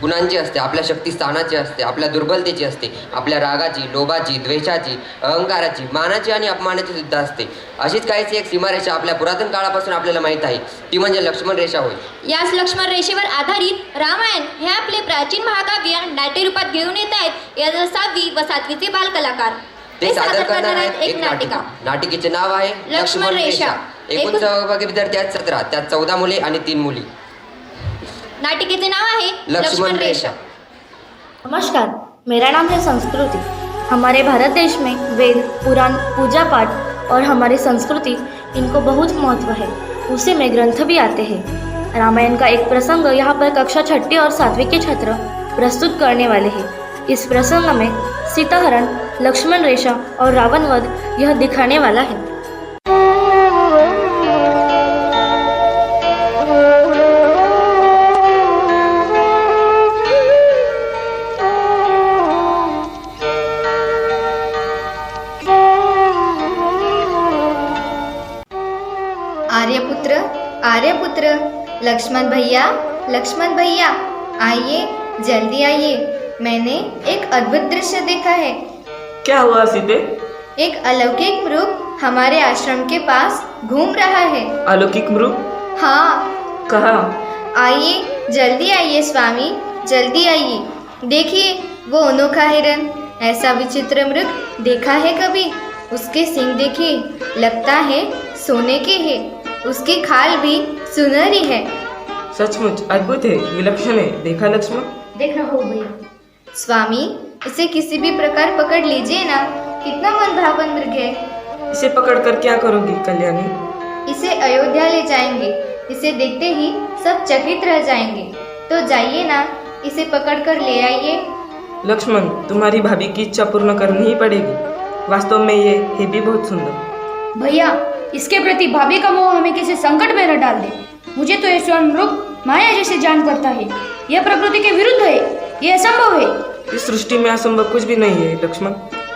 गुणांची असते, आपल्या शक्तिस्थानाची असते, आपल्या दुर्बलतेची असते, आपल्या रागाची, लोभाची, द्वेषाची, अहंकाराची, मानाची आणि अपमानाची सुद्धा असते. अशीच काहीच एक सीमारेषा आपल्या पुरातन काळापासून आपल्याला माहीत आहे, ती म्हणजे लक्ष्मण रेषा होय. याच लक्ष्मण रेषेवर आधारित रामायण हे आपले प्राचीन महाकाव्य नाट्यरूपात घेऊन येत आहेत या 6वी व 7वीचे बालकलाकार. ते सादर करणार आहेत एक नाटिका. नाटिकेचे नाव आहे लक्ष्मण रेषा. एकूण सहभागी विद्यार्थी आहेत 17, त्यात 14 मुले आणि 3 मुली. नाटिकेचे नाव आहे लक्ष्मण रेषा. नमस्कार, मेरा नाम है संस्कृति। हमारे भारत देश में वेद, पुराण, पूजा पाठ और हमारी संस्कृति इनको बहुत महत्व है। उसी में ग्रंथ भी आते हैं। रामायण का एक प्रसंग यहाँ पर कक्षा 6ठी और 7वीं के छात्र प्रस्तुत करने वाले हैं। इस प्रसंग में सीताहरण, लक्ष्मण रेषा और रावण वध यह दिखाने वाला है। आर्यपुत्र, आर्यपुत्र, लक्ष्मण भैया, आइए, जल्दी आइए। मैंने एक अद्भुत दृश्य देखा है। क्या हुआ सीते? एक अलौकिक मृग हमारे आश्रम के पास घूम रहा है। अलौकिक मृग? हाँ। कहाँ? आइए, जल्दी आइए स्वामी, जल्दी आइए। देखिए वो अनोखा हिरन। ऐसा विचित्र मृग देखा है कभी? उसके सींग देखिए, लगता है सोने के है। उसकी खाल भी सुनहरी है। सचमुच अद्भुत है, विलक्षण है। देखा लक्ष्मण? देख रहा हूँ भैया। स्वामी, इसे किसी भी प्रकार पकड़ लीजिए ना, कितना मनभावन मृग है। इसे पकड़कर क्या करोगी कल्याणी? इसे अयोध्या ले जाएंगे। इसे देखते ही सब चकित रह जाएंगे। तो जाइए ना, इसे पकड़कर ले आइए। लक्ष्मण, तुम्हारी भाभी की इच्छा पूर्ण करनी ही पड़ेगी। वास्तव में ये है भी बहुत सुंदर। भैया, इसके प्रति भाभी का मोह हमें किसी संकट में न डाल दे। मुझे तो ये स्वर्ण मृग माया जैसे जान पड़ता है। यह प्रकृति के विरुद्ध है, यह असंभव है। इस सृष्टि में असंभव कुछ भी नहीं है लक्ष्मण।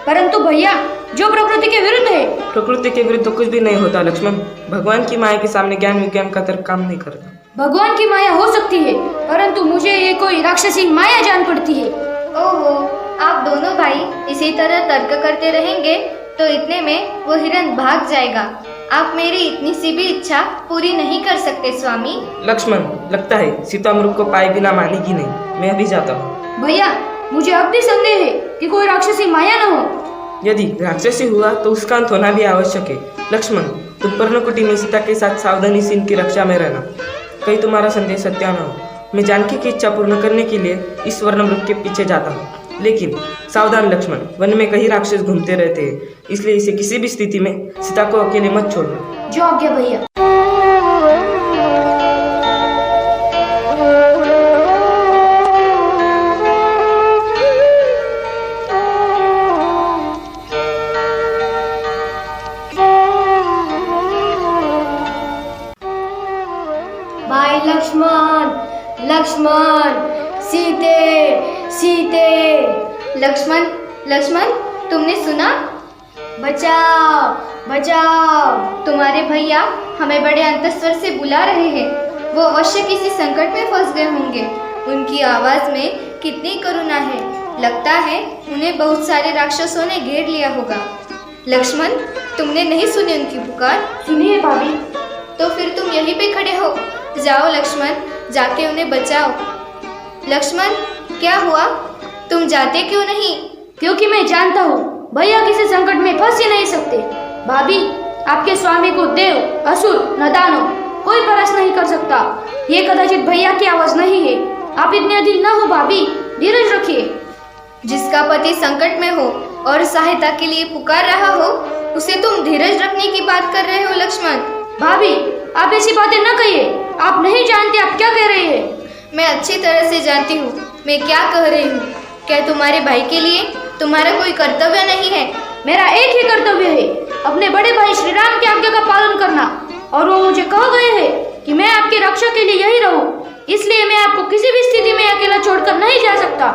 परंतु भैया, जो प्रकृति के विरुद्ध है। प्रकृति के विरुद्ध कुछ भी नहीं होता लक्ष्मण। भगवान की माया के सामने ज्ञान विज्ञान का तर्क काम नहीं करता। भगवान की माया हो सकती है, परंतु मुझे ये कोई राक्षसी माया जान पड़ती है। ओहो, आप दोनों भाई इसी तरह तर्क करते रहेंगे तो इतने में वो हिरन भाग जाएगा। आप मेरी इतनी सी भी इच्छा पूरी नहीं कर सकते स्वामी। लक्ष्मण, लगता है सीता मृग को पाए बिना मानेगी नहीं। मैं अभी जाता हूँ। भैया, मुझे अब भी संदेह है कि कोई राक्षसी माया न हो। यदि राक्षसी हुआ तो उसका अंत होना भी आवश्यक है। लक्ष्मण, तुम पर्णकुटी में सीता के साथ सावधानी से इनकी रक्षा में रहना, कहीं तुम्हारा संदेह सत्य न हो। मैं जानकी की इच्छा पूर्ण करने के लिए इस वर्ण मृग के पीछे जाता हूँ। लेकिन सावधान लक्ष्मण, वन में कई राक्षस घूमते रहते हैं, इसलिए इसे किसी भी स्थिति में सीता को अकेले मत छोड़ना। जो आज्ञा भैया। भाई लक्ष्मण, लक्ष्मण, सीते, सीते। लक्ष्मण, तुमने सुना? बचाओ, बचाओ। तुम्हारे भैया हमें बड़े अंतस्वर से बुला रहे हैं। वो अवश्य किसी संकट में फंस गए होंगे। उनकी आवाज में कितनी करुणा है। लगता है उन्हें बहुत सारे राक्षसों ने घेर लिया होगा। लक्ष्मण, तुमने नहीं सुनी उनकी पुकार? सुनिए भाभी। तो फिर तुम यहीं पे खड़े हो। जाओ लक्ष्मण, जाके उन्हें बचाओ। लक्ष्मण, क्या हुआ? तुम जाते क्यों नहीं? क्योंकि मैं जानता हूँ भैया किसी संकट में फंस ही नहीं सकते। भाभी, आपके स्वामी को देव, असुर न दानव कोई परास्त नहीं कर सकता। ये कदाचित भैया की आवाज नहीं है। आप इतने अधीर न हो भाभी, धीरज रखिए। जिसका पति संकट में हो और सहायता के लिए पुकार रहा हो, उसे तुम धीरज रखने की बात कर रहे हो लक्ष्मण? भाभी, आप ऐसी बातें न कहिए। आप नहीं जानते आप क्या कह रहे हैं। मैं अच्छी तरह से जानती हूँ मैं क्या कह रही हूँ। क्या तुम्हारे भाई के लिए तुम्हारा कोई कर्तव्य नहीं है? मेरा एक ही कर्तव्य है, अपने बड़े भाई श्री राम की आज्ञा का पालन करना। और वो मुझे कह गए हैं कि मैं आपकी रक्षा के लिए यही रहूं। इसलिए मैं आपको किसी भी स्थिति में अकेला छोड़कर नहीं जा सकता।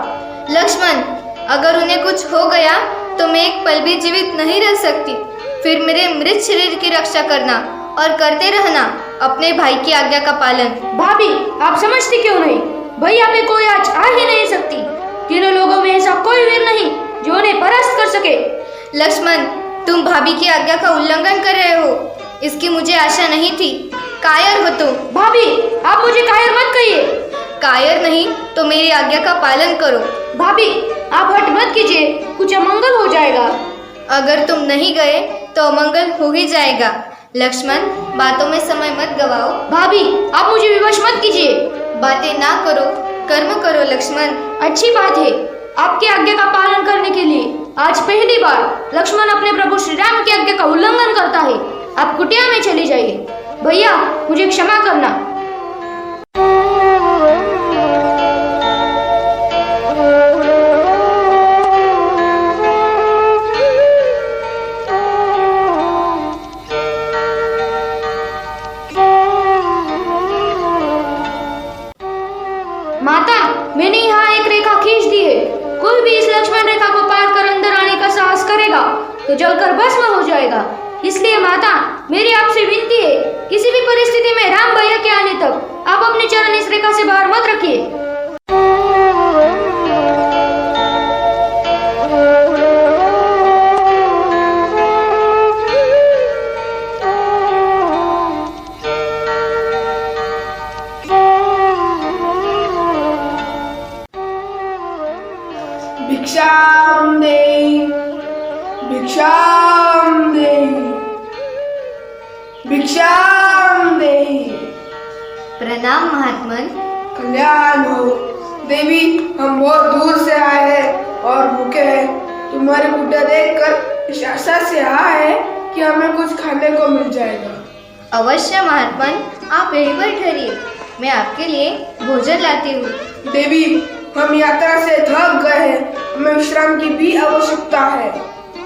लक्ष्मण, अगर उन्हें कुछ हो गया तो मैं एक पल भी जीवित नहीं रह सकती। फिर मेरे मृत शरीर की रक्षा करना और करते रहना अपने भाई की आज्ञा का पालन। भाभी, आप समझती क्यों नहीं? भैया पे कोई आज आ ही नहीं सकती। तीनों लोगों में ऐसा कोई वीर नहीं जो उन्हें परास्त कर सके। लक्ष्मण, तुम भाभी की आज्ञा का उल्लंघन कर रहे हो। इसकी मुझे आशा नहीं थी। कायर हो तुम। भाभी, आप मुझे कायर मत कहिए। कायर नहीं तो मेरी आज्ञा का पालन करो। भाभी, आप हट मत कीजिए, कुछ अमंगल हो जाएगा। अगर तुम नहीं गए तो अमंगल हो ही जाएगा। लक्ष्मण, बातों में समय मत गवाओ। भाभी, आप मुझे विवश मत कीजिए। बातें ना करो, कर्म करो लक्ष्मण। अच्छी बात है, आपकी आज्ञा का पालन करने के लिए आज पहली बार लक्ष्मण अपने प्रभु श्री राम की आज्ञा का उल्लंघन करता है। आप कुटिया में चली जाइए। भैया, मुझे क्षमा करना। माता, मैंने यहाँ एक रेखा खींच दी है। कोई भी इस लक्ष्मण रेखा को पार कर अंदर आने का साहस करेगा तो जलकर भस्म हो जाएगा। इसलिए माता, मेरी आपसे विनती है, किसी भी परिस्थिति में राम भैया के आने तक आप अपने चरण इस रेखा से बाहर मत रखिए। भिक्षाम देहि, भिक्षाम देहि, भिक्षाम देहि। प्रणाम महात्मन। कल्याण हो देवी, हम बहुत दूर से आए हैं और भूखे हैं। तुम्हारी कुटिया देखकर इस आशा से आए हैं कि हमें कुछ खाने को मिल जाएगा। अवश्य महात्मन, आप यहीं पर ठहरिए, मैं आपके लिए भोजन लाती हूँ। देवी, हम यात्रा से थक गए हैं, हमें विश्राम की भी आवश्यकता है।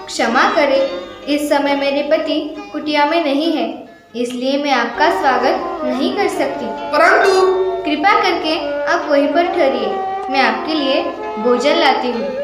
क्षमा करें, इस समय मेरे पति कुटिया में नहीं है, इसलिए मैं आपका स्वागत नहीं कर सकती। परंतु कृपा करके आप वहीं पर ठहरिए, मैं आपके लिए भोजन लाती हूँ।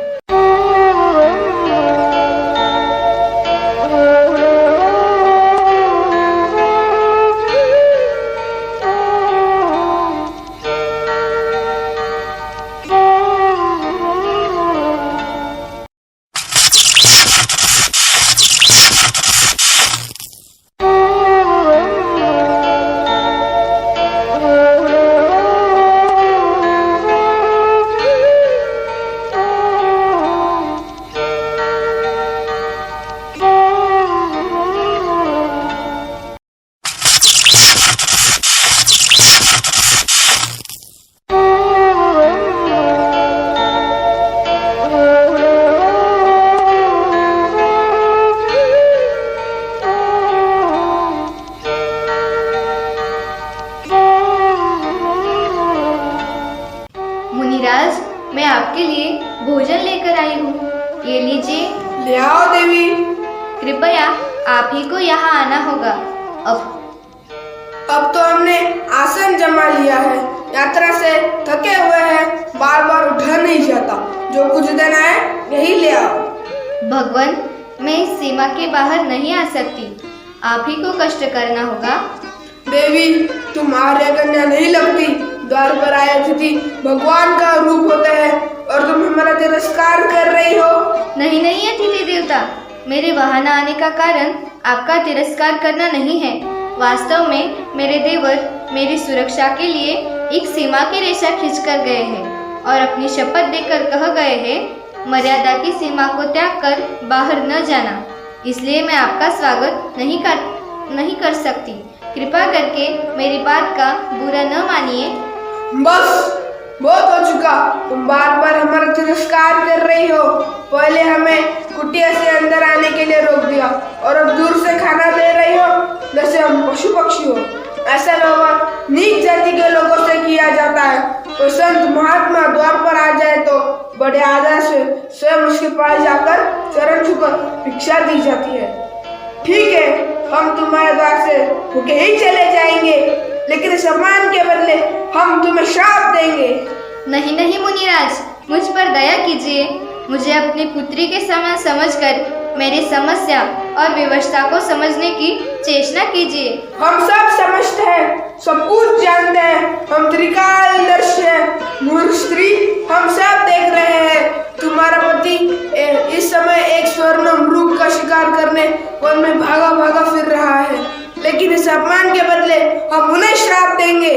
मुनिराज, मैं आपके लिए भोजन लेकर आई हूँ, ये लीजिए। ले आओ देवी। कृपया आप ही को यहाँ आना होगा। अब तो हमने आसन जमा लिया है, यात्रा से थके हुए हैं, बार बार उठा नहीं जाता। जो कुछ देना है यही ले आओ। भगवान, मैं इस सीमा के बाहर नहीं आ सकती, आप ही को कष्ट करना होगा। देवी, तुम आर्य कन्या नहीं लगती। द्वार पर आए अतिथि भगवान का रूप होते हैं और तुम हमारा तिरस्कार कर रही हो। नहीं नहीं अतिथि देवता, मेरे वहां न आने का कारण आपका तिरस्कार करना नहीं है। वास्तव में मेरे देवर मेरी सुरक्षा के लिए एक सीमा की रेखा खींच कर गए हैं और अपनी शपथ देकर कह गए हैं, मर्यादा की सीमा को त्याग कर बाहर न जाना। इसलिए मैं आपका स्वागत नहीं कर सकती। कृपा करके मेरी बात का बुरा न मानिए। बस बहुत हो चुका, तुम बार बार हमारा तिरस्कार कर रही हो। पहले हमें कुटिया से अंदर आने के लिए रोक दिया और अब दूर से खाना दे रही हो जैसे हम पशु पक्षी हो। ऐसा व्यवहार नीच जाति के लोगों से किया जाता है। कोई संत महात्मा द्वार पर आ जाए तो बड़े आदर से स्वयं उसके पास जाकर चरण छूकर भिक्षा दी जाती है। ठीक है, हम तुम्हारे द्वार से भूखे ही चले जाएंगे, लेकिन सम्मान के बदले हम तुम्हें श्राप देंगे। नहीं नहीं मुनिराज, मुझ पर दया कीजिए। मुझे अपनी पुत्री के समान समझकर मेरी समस्या और व्यवस्था को समझने की चेष्टा कीजिए। हम सब समझते हैं, सब कुछ जानते हैं। हम त्रिकालदर्शी हैं, मूर्ख स्त्री, हम सब देख रहे हैं। तुम्हारा पति इस समय एक स्वर्ण मृग का शिकार करने वन में भागा भागा फिर रहा है, लेकिन इस अपमान के बदले हम उन्हें श्राप देंगे।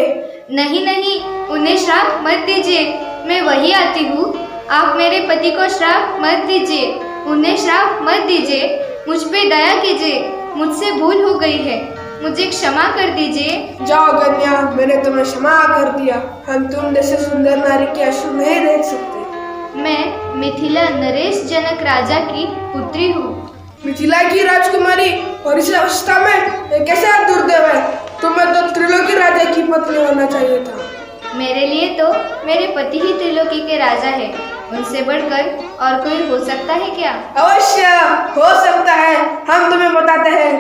नहीं नहीं, उन्हें श्राप मत दीजिए, मैं वही आती हूँ। आप मेरे पति को श्राप मत दीजिए, उन्हें श्राप मत दीजिए। मुझ पे दया कीजिए, मुझसे भूल हो गई है, मुझे क्षमा कर दीजिए। जाओ कन्या, मैंने तुम्हें क्षमा कर दिया। हम तुम जैसे सुंदर नारी के अश्रु नहीं देख सकते। मैं मिथिला नरेश जनक राजा की पुत्री हूँ। मिथिला की राजकुमारी और इस अवस्था में ये कैसा दुर्दैव है। तुम्हें तो त्रिलोकी राजा की पत्नी होना चाहिए था। मेरे लिए तो मेरे पति ही त्रिलोकी के राजा है, उनसे बढ़कर और कोई हो सकता है क्या? अवश्य हो सकता है, हम तुम्हें बताते हैं।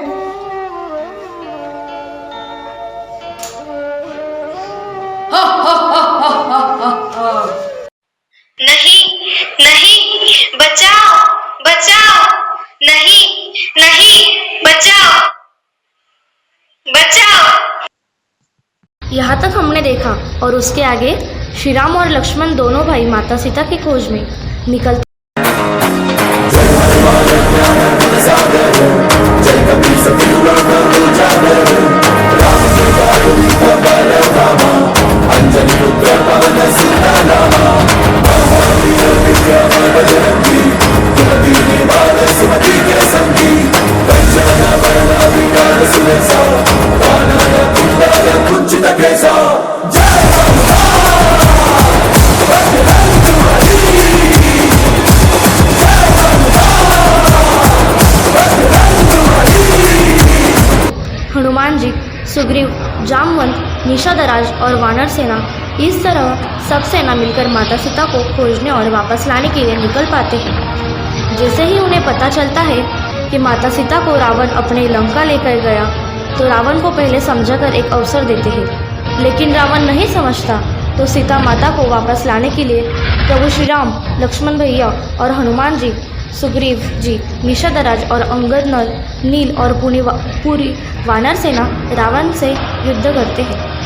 नहीं नहीं, बचाओ बचाओ, नहीं नहीं, बचाओ बचाओ। यहाँ तक हमने देखा और उसके आगे श्री राम और लक्ष्मण दोनों भाई माता सीता की खोज में निकलते। हनुमान जी, सुग्रीव, जामवंत, निषादराज और वानर सेना, इस तरह सब सेना मिलकर माता सीता को खोजने और वापस लाने के लिए निकल पाते हैं। जैसे ही उन्हें पता चलता है कि माता सीता को रावण अपने लंका लेकर गया, तो रावण को पहले समझाकर एक अवसर देते हैं, लेकिन रावण नहीं समझता। तो सीता माता को वापस लाने के लिए प्रभु श्री राम, लक्ष्मण भैया और हनुमान जी, सुग्रीव जी, निषादराज और अंगद नल, नील और पूरी वानर सेना रावण से युद्ध करते हैं।